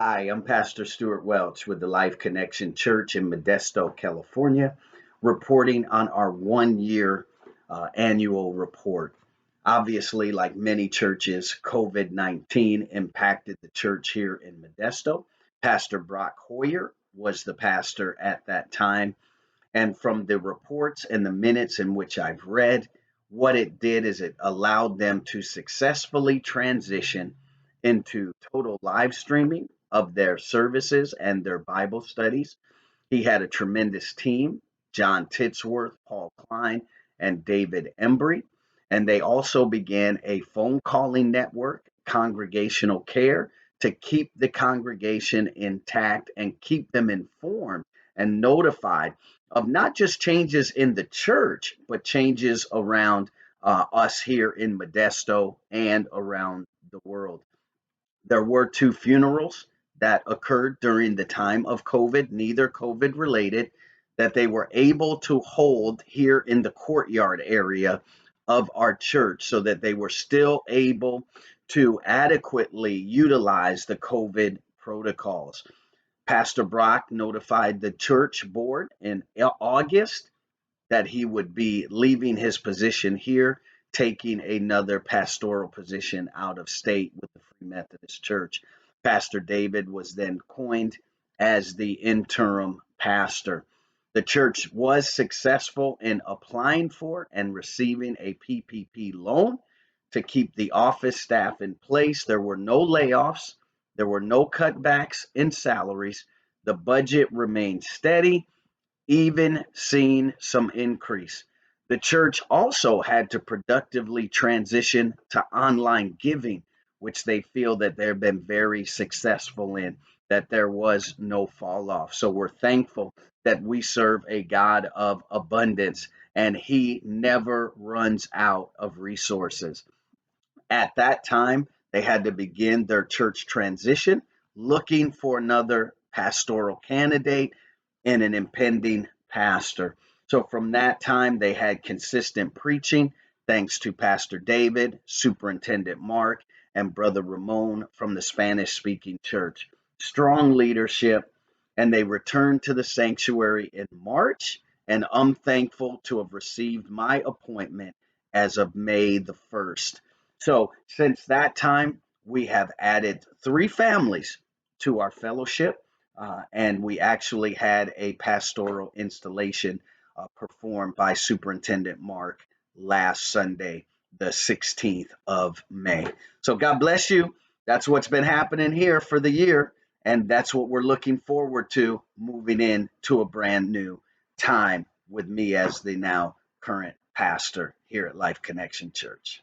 Hi, I'm Pastor Stuart Welch with the Life Connection Church in Modesto, California, reporting on our 1 year annual report. Obviously, like many churches, COVID 19 impacted the church here in Modesto. Pastor Brock Hoyer was the pastor at that time. And from the reports and the minutes in which I've read, what it did is it allowed them to successfully transition into total live streaming of their services and their Bible studies. He had a tremendous team: John Titsworth, Paul Klein, and David Embry. And they also began a phone calling network, Congregational Care, to keep the congregation intact and keep them informed and notified of not just changes in the church, but changes around us here in Modesto and around the world. There were two funerals that occurred during the time of COVID, neither COVID related, that they were able to hold here in the courtyard area of our church so that they were still able to adequately utilize the COVID protocols. Pastor Brock notified the church board in August that he would be leaving his position here, taking another pastoral position out of state with the Free Methodist Church. Pastor David was then coined as the interim pastor. The church was successful in applying for and receiving a PPP loan to keep the office staff in place. There were no layoffs, there were no cutbacks in salaries. The budget remained steady, even seen some increase. The church also had to productively transition to online giving, which they feel that they've been very successful in, that there was no fall off. So we're thankful that we serve a God of abundance and he never runs out of resources. At that time, they had to begin their church transition, looking for another pastoral candidate and an impending pastor. So from that time, they had consistent preaching, thanks to Pastor David, Superintendent Mark, and Brother Ramon from the Spanish speaking church. Strong leadership, and they returned to the sanctuary in March. And I'm thankful to have received my appointment as of May the 1st. So since that time, we have added three families to our fellowship, and we actually had a pastoral installation performed by Superintendent Mark last Sunday, the 16th of May. So God bless you. That's what's been happening here for the year, and that's what we're looking forward to moving into a brand new time with me as the now current pastor here at Life Connection Church.